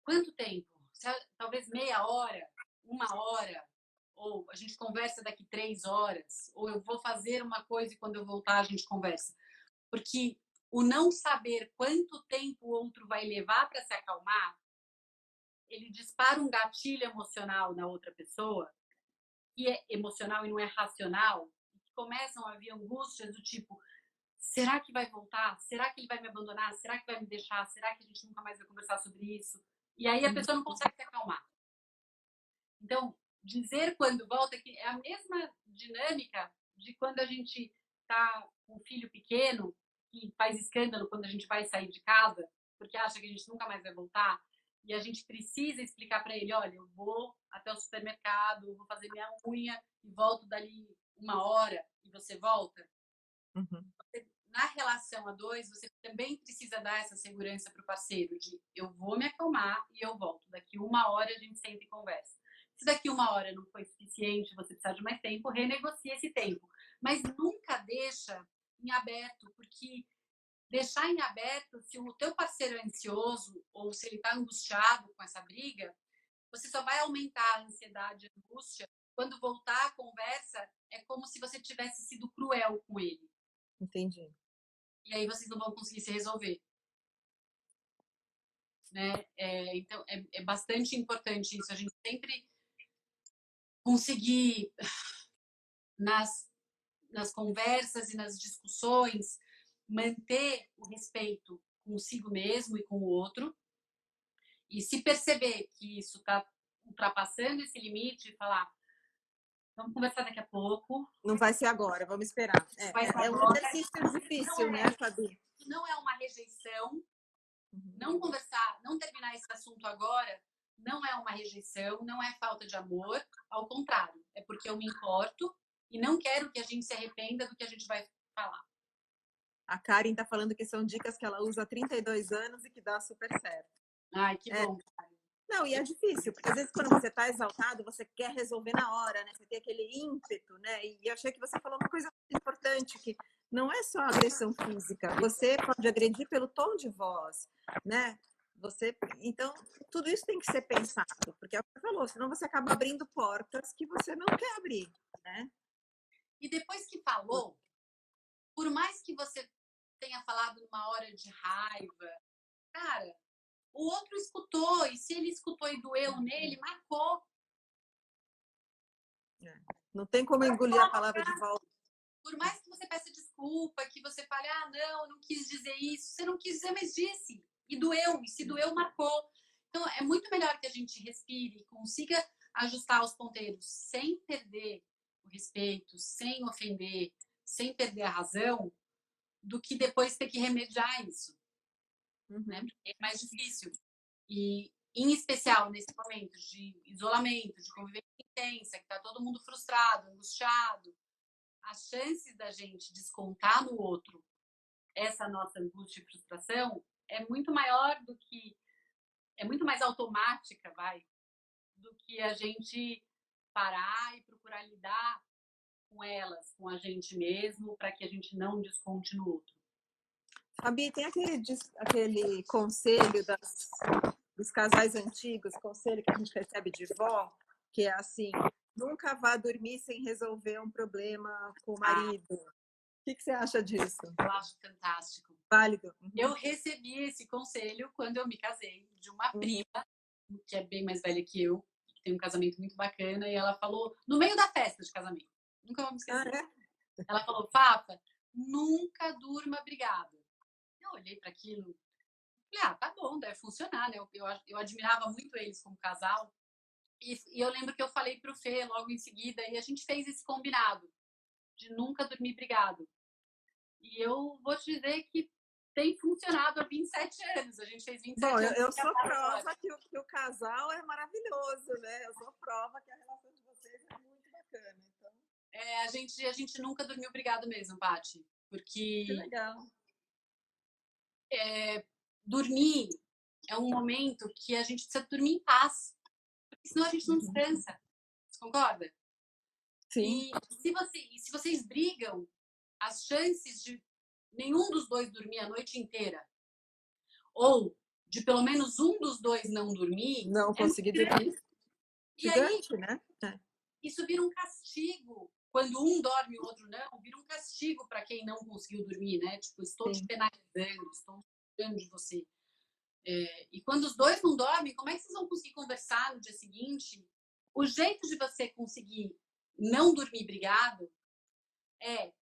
Quanto tempo? Talvez meia hora, uma hora, ou a gente conversa daqui 3 horas, ou eu vou fazer uma coisa e quando eu voltar a gente conversa. Porque o não saber quanto tempo o outro vai levar para se acalmar, ele dispara um gatilho emocional na outra pessoa, que é emocional e não é racional, e que começam a vir angústias do tipo: será que vai voltar? Será que ele vai me abandonar? Será que vai me deixar? Será que a gente nunca mais vai conversar sobre isso? E aí a pessoa não consegue se acalmar. Então, dizer quando volta que é a mesma dinâmica de quando a gente está com um filho pequeno que faz escândalo quando a gente vai sair de casa, porque acha que a gente nunca mais vai voltar, e a gente precisa explicar para ele: olha, eu vou até o supermercado, vou fazer minha unha e volto dali uma hora, e você volta. Na relação a dois, você também precisa dar essa segurança para o parceiro de: eu vou me acalmar e eu volto. Daqui uma hora a gente senta e conversa. Se daqui uma hora não foi suficiente, você precisa de mais tempo, renegocia esse tempo. Mas nunca deixa em aberto, porque deixar em aberto, se o teu parceiro é ansioso ou se ele está angustiado com essa briga, você só vai aumentar a ansiedade e a angústia. Quando voltar a conversa, é como se você tivesse sido cruel com ele. Entendi. E aí vocês não vão conseguir se resolver. Né? Então, é bastante importante isso. A gente sempre conseguir, nas conversas e nas discussões, manter o respeito consigo mesmo e com o outro. E se perceber que isso está ultrapassando esse limite, falar: vamos conversar daqui a pouco. Não vai ser agora, vamos esperar. É um exercício difícil, né, Fabi? Não é uma rejeição. Não conversar, não terminar esse assunto agora, não é uma rejeição, não é falta de amor. Ao contrário, é porque eu me importo e não quero que a gente se arrependa do que a gente vai falar. A Karen está falando que são dicas que ela usa há 32 anos e que dá super certo. Ai, que bom. Não, e é difícil, porque às vezes quando você está exaltado, você quer resolver na hora, né? Você tem aquele ímpeto, né? E eu achei que você falou uma coisa muito importante, que não é só agressão física. Você pode agredir pelo tom de voz, né? Então, tudo isso tem que ser pensado, porque é o que você falou, senão você acaba abrindo portas que você não quer abrir, né? E depois que falou, por mais que você tenha falado numa hora de raiva, cara, o outro escutou, e se ele escutou e doeu nele, marcou. Não tem como engolir a palavra de volta. Por mais que você peça desculpa, que você fale: ah, não, não quis dizer isso, você não quis dizer, mas disse. E doeu, e se doeu, marcou. Então, é muito melhor que a gente respire, consiga ajustar os ponteiros sem perder o respeito, sem ofender, sem perder a razão, do que depois ter que remediar isso. Né? Porque é mais difícil. E, em especial, nesse momento de isolamento, de convivência intensa, que está todo mundo frustrado, angustiado, as chances da gente descontar no outro essa nossa angústia e frustração é muito maior do que... é muito mais automática, do que a gente parar e procurar lidar com elas, com a gente mesmo, para que a gente não desconte no outro. Fabi, tem aquele conselho dos casais antigos, conselho que a gente recebe de vó, que é assim, nunca vá dormir sem resolver um problema com o marido. O que você acha disso? Eu acho fantástico. Válido. Eu recebi esse conselho quando eu me casei, de uma prima, que é bem mais velha que eu, que tem um casamento muito bacana, e ela falou, no meio da festa de casamento, nunca vou me esquecer. Ela falou, Fafa, nunca durma brigada. Eu olhei para aquilo, falei, tá bom, deve funcionar, né? Eu admirava muito eles como casal. E eu lembro que eu falei pro Fê logo em seguida, e a gente fez esse combinado de nunca dormir brigado. E eu vou te dizer que tem funcionado há 27 anos. A gente fez 27 Bom, anos. Eu sou prova que o casal é maravilhoso, né? Eu sou prova que a relação de vocês é muito bacana. Então... a gente nunca dormiu brigado mesmo, Paty. Porque... Que legal. Dormir é um momento que a gente precisa dormir em paz. Porque senão a gente não descansa. Você concorda? Sim. E se vocês brigam, as chances de nenhum dos dois dormir a noite inteira, ou de pelo menos um dos dois não dormir... Não conseguir dormir. Gigante, né? Isso vira um castigo. Quando um dorme e o outro não, vira um castigo para quem não conseguiu dormir, né? Tipo, estou te penalizando, estou cuidando de você. E quando os dois não dormem, como é que vocês vão conseguir conversar no dia seguinte? O jeito de você conseguir não dormir brigado é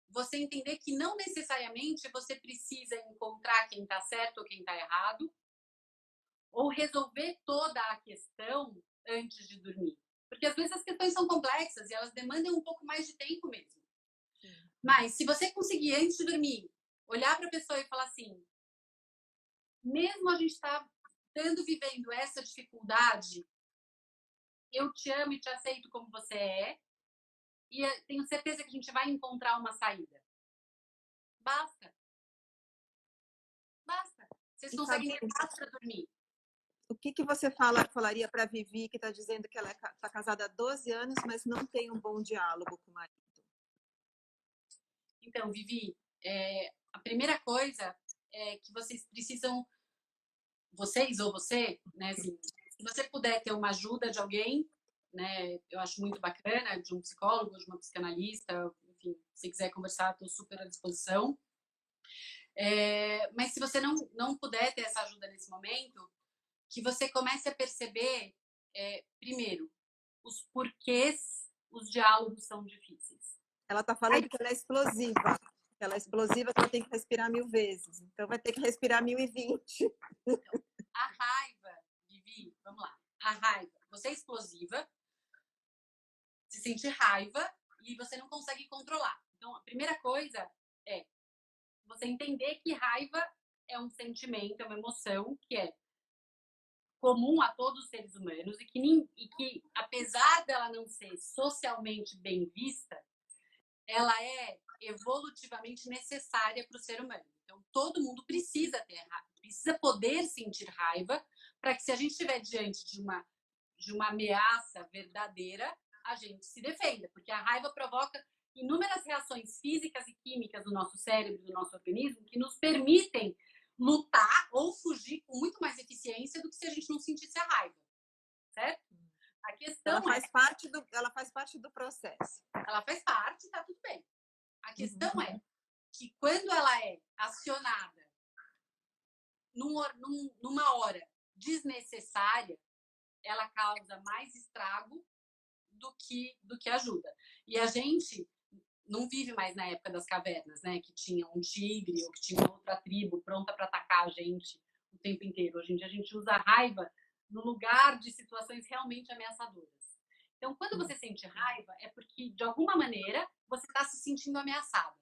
você entender que não necessariamente você precisa encontrar quem está certo ou quem está errado, ou resolver toda a questão antes de dormir. Porque às vezes as questões são complexas e elas demandam um pouco mais de tempo mesmo. Mas se você conseguir, antes de dormir, olhar para a pessoa e falar assim, mesmo a gente vivendo essa dificuldade, eu te amo e te aceito como você é, e tenho certeza que a gente vai encontrar uma saída. Basta. Basta. Vocês conseguem ter paz para dormir. O que você falaria para a Vivi, que está dizendo que ela está casada há 12 anos, mas não tem um bom diálogo com o marido? Então, Vivi, a primeira coisa é que vocês precisam, vocês ou você, né, assim, se você puder ter uma ajuda de alguém, né, eu acho muito bacana, de um psicólogo, de uma psicanalista, enfim, se quiser conversar, estou super à disposição. Mas se você não puder ter essa ajuda nesse momento, que você comece a perceber, primeiro, os porquês os diálogos são difíceis. Ela está falando que ela é explosiva. Ela é explosiva, que ela tem que respirar 1000 vezes. Então vai ter que respirar 1020. Então, a raiva, Vivi, vamos lá. A raiva, você é explosiva, se sente raiva e você não consegue controlar. Então, a primeira coisa é você entender que raiva é um sentimento, é uma emoção que é comum a todos os seres humanos e que apesar dela não ser socialmente bem vista, ela é evolutivamente necessária para o ser humano. Então, todo mundo precisa ter raiva, precisa poder sentir raiva para que, se a gente estiver diante de uma ameaça verdadeira, a gente se defenda, porque a raiva provoca inúmeras reações físicas e químicas do nosso cérebro, do nosso organismo, que nos permitem lutar ou fugir com muito mais eficiência do que se a gente não sentisse a raiva, certo? A questão ela faz parte do processo. Ela faz parte, tá tudo bem. A questão é que quando ela é acionada numa hora desnecessária, ela causa mais estrago do que ajuda. E a gente não vive mais na época das cavernas, né? Que tinha um tigre ou que tinha outra tribo pronta para atacar a gente o tempo inteiro. Hoje em dia a gente usa a raiva no lugar de situações realmente ameaçadoras. Então, quando você sente raiva, é porque, de alguma maneira, você está se sentindo ameaçada.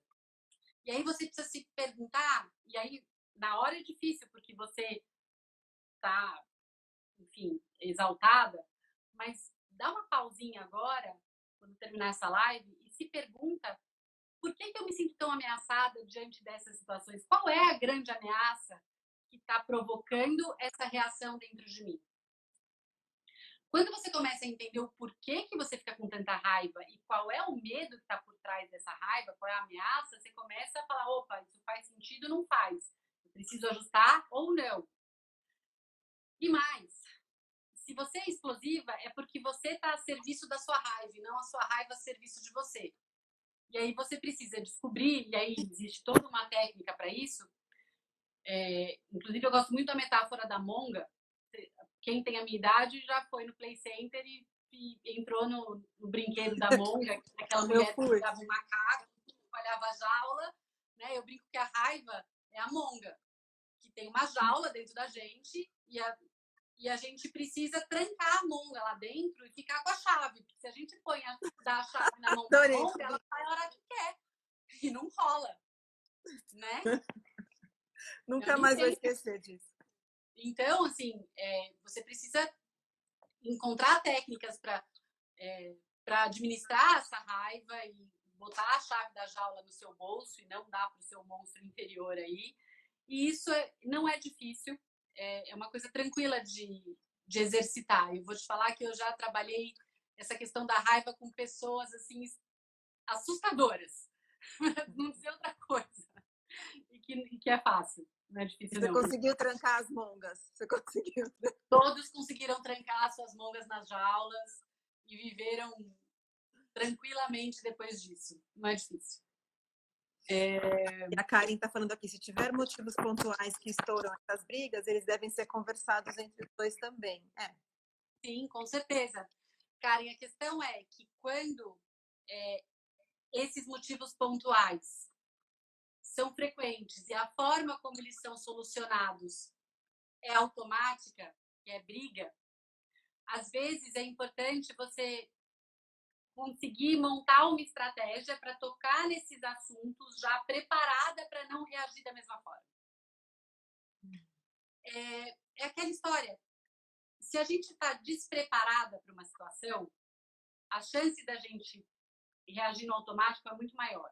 E aí você precisa se perguntar, e aí, na hora é difícil, porque você está, enfim, exaltada, mas dá uma pausinha agora, quando terminar essa live, e se pergunta por que eu me sinto tão ameaçada diante dessas situações? Qual é a grande ameaça que está provocando essa reação dentro de mim? Quando você começa a entender o porquê que você fica com tanta raiva e qual é o medo que está por trás dessa raiva, qual é a ameaça, você começa a falar, opa, isso faz sentido ou não faz? Eu preciso ajustar ou não? E mais, se você é explosiva, é porque você está a serviço da sua raiva e não a sua raiva a serviço de você. E aí você precisa descobrir, e aí existe toda uma técnica para isso. Inclusive, eu gosto muito da metáfora da monga. Quem tem a minha idade já foi no Play Center e entrou no brinquedo da monga, aquela mulher que pegava um macaco, olhava a jaula. Né? Eu brinco que a raiva é a monga, que tem uma jaula dentro da gente e a gente precisa trancar a monga lá dentro e ficar com a chave. Porque se a gente dá a chave na mão da monga, ela sai a hora que quer. E não rola. Né? Nunca mais vou esquecer disso. Então, assim, você precisa encontrar técnicas para administrar essa raiva e botar a chave da jaula no seu bolso e não dar para o seu monstro interior aí. E isso não é difícil, é uma coisa tranquila de exercitar. Eu vou te falar que eu já trabalhei essa questão da raiva com pessoas assim assustadoras, não dizer outra coisa, e que é fácil. Não é difícil, não. Você conseguiu trancar as mongas? Você conseguiu? Todos conseguiram trancar suas mongas nas jaulas e viveram tranquilamente depois disso. Não é difícil. E a Karen está falando aqui, se tiver motivos pontuais que estouram essas brigas, eles devem ser conversados entre os dois também. Sim, com certeza. Karen, a questão é que quando esses motivos pontuais são frequentes e a forma como eles são solucionados é automática, que é briga, às vezes é importante você conseguir montar uma estratégia para tocar nesses assuntos já preparada para não reagir da mesma forma. É aquela história. Se a gente está despreparada para uma situação, a chance da gente reagir no automático é muito maior.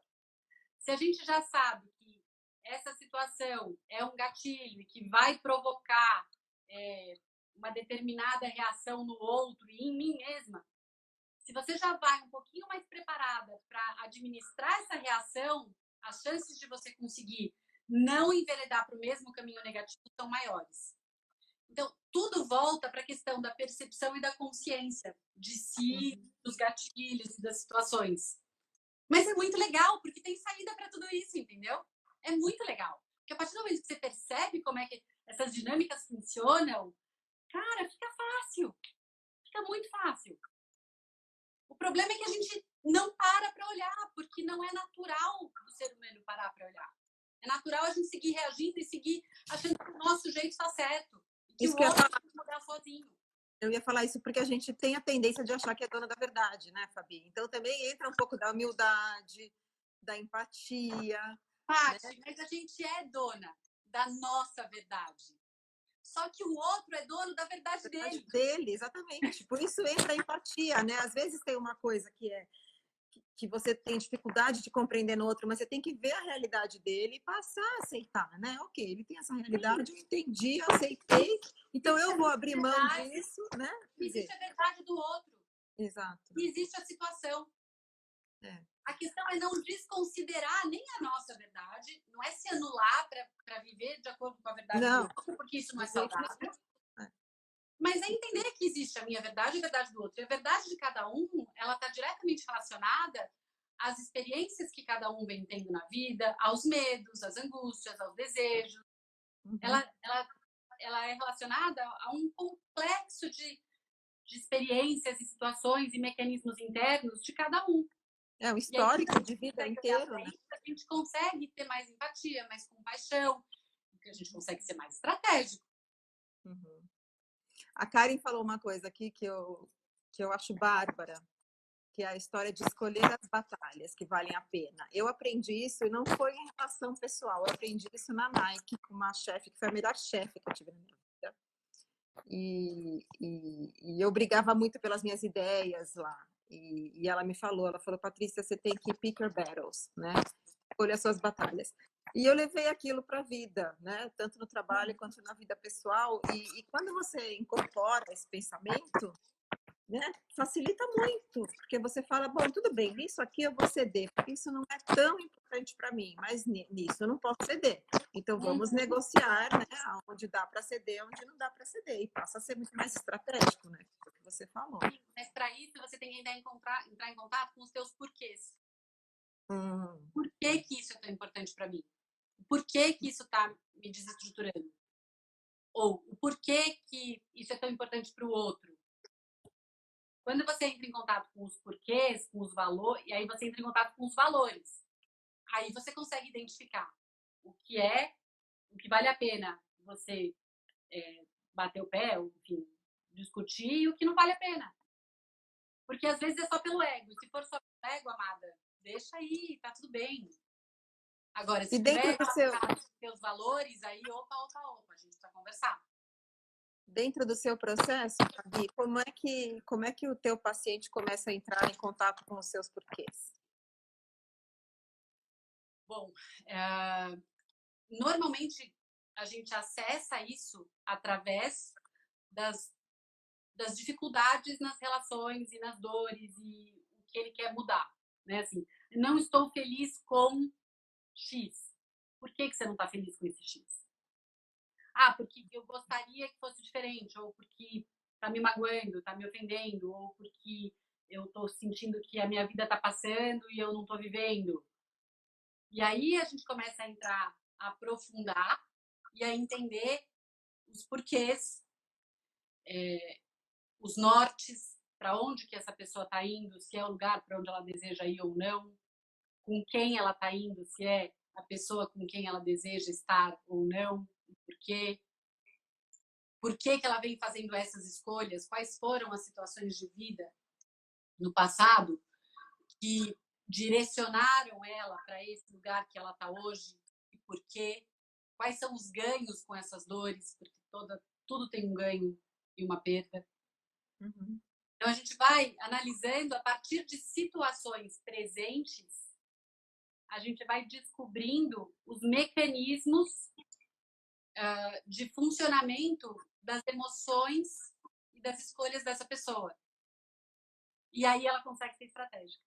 Se a gente já sabe que essa situação é um gatilho e que vai provocar uma determinada reação no outro e em mim mesma, se você já vai um pouquinho mais preparada para administrar essa reação, as chances de você conseguir não enveredar para o mesmo caminho negativo são maiores. Então, tudo volta para a questão da percepção e da consciência de si, dos gatilhos, das situações. Mas é muito legal, porque tem saída para tudo isso, entendeu? É muito legal. Porque a partir do momento que você percebe como é que essas dinâmicas funcionam, cara, fica fácil. Fica muito fácil. O problema é que a gente não para olhar, porque não é natural do ser humano parar para olhar. É natural a gente seguir reagindo e seguir achando que o nosso jeito está certo. E que isso o outro tem que mudar sozinho. Eu ia falar isso porque a gente tem a tendência de achar que é dona da verdade, né, Fabi? Então também entra um pouco da humildade, da empatia. Paty, né? Mas a gente é dona da nossa verdade. Só que o outro é dono da verdade dele. Exatamente. Por isso entra a empatia, né? Às vezes tem uma coisa que você tem dificuldade de compreender no outro, mas você tem que ver a realidade dele e passar a aceitar, né? Ok, ele tem essa realidade, eu entendi, aceitei, então eu vou abrir mão disso, né? Existe a verdade do outro. Exato. E existe a situação. A questão é não desconsiderar nem a nossa verdade, não é se anular para viver de acordo com a verdade do outro, porque isso não é saudável. Mas é entender que existe a minha verdade e a verdade do outro. E a verdade de cada um, ela está diretamente relacionada às experiências que cada um vem tendo na vida, aos medos, às angústias, aos desejos. Ela é relacionada a um complexo de experiências e situações e mecanismos internos de cada um. É um histórico de vida inteiro, né? A gente consegue ter mais empatia, mais compaixão, porque a gente consegue ser mais estratégico. A Karen falou uma coisa aqui que eu acho bárbara, que é a história de escolher as batalhas que valem a pena. Eu aprendi isso e não foi em relação pessoal, eu aprendi isso na Nike com uma chefe, que foi a melhor chefe que eu tive na minha vida. E eu brigava muito pelas minhas ideias lá. E ela me falou, Patrícia, você tem que pick your battles, né? Escolha as suas batalhas. E eu levei aquilo para a vida, né? Tanto no trabalho quanto na vida pessoal. E quando você incorpora esse pensamento, né? Facilita muito, porque você fala, bom, tudo bem, nisso aqui eu vou ceder, porque isso não é tão importante para mim, mas nisso eu não posso ceder. Então vamos negociar, né? Onde dá para ceder, onde não dá para ceder, e passa a ser muito mais estratégico, né? O que você falou. Mas para isso você tem que entrar em contato com os seus porquês. Hum. Por que que isso é tão importante para mim? Por que que isso está me desestruturando? Ou o porquê que isso é tão importante para o outro? Quando você entra em contato com os porquês, com os valores, e aí você entra em contato com os valores, aí você consegue identificar o que vale a pena você bater o pé, ou, enfim, discutir, e o que não vale a pena. Porque às vezes é só pelo ego. Se for só pelo ego, amada, deixa aí, tá tudo bem. Agora, se tiver seus valores, aí, opa, a gente precisa conversar. Dentro do seu processo, Fabi, como é que o teu paciente começa a entrar em contato com os seus porquês? Bom, normalmente a gente acessa isso através das dificuldades nas relações e nas dores e o que ele quer mudar, né? Assim, não estou feliz com X. Por que você não está feliz com esse X? Ah, porque eu gostaria que fosse diferente, ou porque tá me magoando, tá me ofendendo, ou porque eu tô sentindo que a minha vida tá passando e eu não tô vivendo. E aí a gente começa a entrar, a aprofundar e a entender os porquês, os nortes, para onde que essa pessoa está indo, se é o lugar para onde ela deseja ir ou não, com quem ela está indo, se é a pessoa com quem ela deseja estar ou não, por que ela vem fazendo essas escolhas, quais foram as situações de vida no passado que direcionaram ela para esse lugar que ela está hoje e por quê, quais são os ganhos com essas dores, porque tudo tem um ganho e uma perda. Uhum. Então a gente vai analisando a partir de situações presentes, a gente vai descobrindo os mecanismos de funcionamento das emoções e das escolhas dessa pessoa. E aí ela consegue ser estratégica.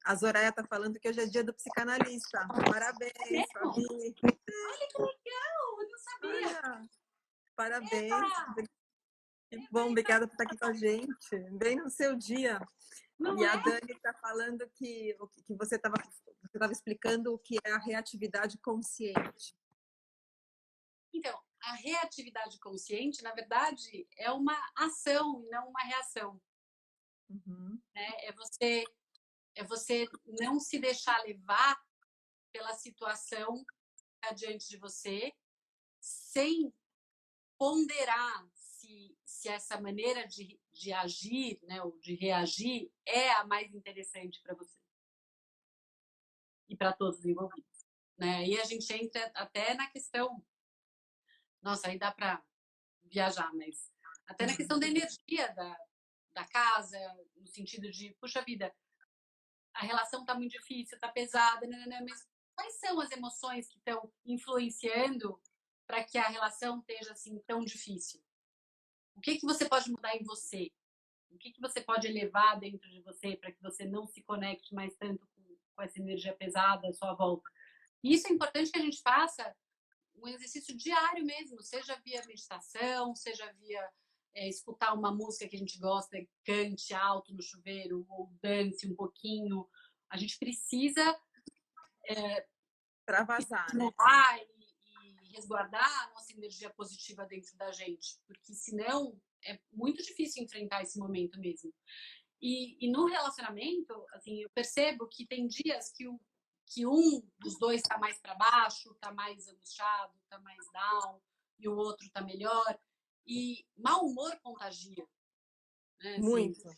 A Zoraia está falando que hoje é dia do psicanalista. Parabéns, Fabi. Olha que legal, eu não sabia. Olha, parabéns. Bom, obrigada por estar aqui com a gente. Bem no seu dia. Não e é? A Dani está falando que você estava explicando o que é a reatividade consciente. Então, a reatividade consciente, na verdade, é uma ação e não uma reação. Uhum. Né? É você não se deixar levar pela situação que está diante de você, sem ponderar se essa maneira de agir, né, ou de reagir, é a mais interessante para você e para todos os envolvidos. Né? E a gente entra até na questão, nossa, aí dá para viajar, mas até na questão da energia da casa, no sentido de, puxa vida, a relação está muito difícil, está pesada, mas quais são as emoções que estão influenciando para que a relação esteja assim tão difícil? O que você pode mudar em você? O que você pode elevar dentro de você para que você não se conecte mais tanto com essa energia pesada à sua volta? E isso é importante que a gente faça um exercício diário mesmo, seja via meditação, seja via escutar uma música que a gente gosta, cante alto no chuveiro ou dance um pouquinho. A gente precisa extravasar, né? E resguardar a nossa energia positiva dentro da gente, porque senão é muito difícil enfrentar esse momento mesmo. E no relacionamento, assim, eu percebo que tem dias que um dos dois está mais para baixo, está mais angustiado, está mais down, e o outro está melhor. E mau humor contagia. Né? Assim, muito.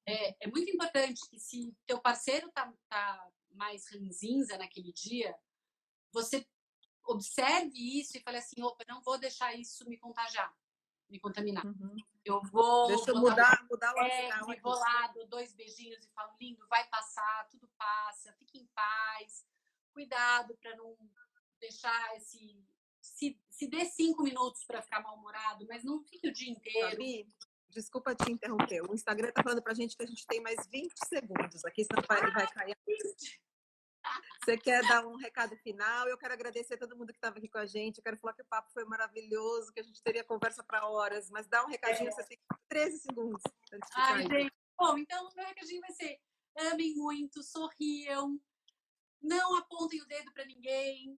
É muito importante que se teu parceiro tá mais ranzinza naquele dia, você observe isso e fale assim, opa, não vou deixar isso me contagiar, me contaminar. Uhum. Eu vou Deixa eu mudar o astral aqui. Vou lá, dou 2 beijinhos e falo, lindo, vai passar, tudo passa, fique em paz, cuidado para não deixar se dê 5 minutos para ficar mal-humorado, mas não fique o dia inteiro. Fabi, desculpa te interromper. O Instagram está falando para a gente que a gente tem mais 20 segundos aqui, senão vai cair. Você quer dar um recado final? Eu quero agradecer a todo mundo que estava aqui com a gente. Eu quero falar que o papo foi maravilhoso, que a gente teria conversa para horas, mas dá um recadinho, você tem 13 segundos antes de cair. Gente. Bom, então o meu recadinho vai ser: amem muito, sorriam, não apontem o dedo para ninguém,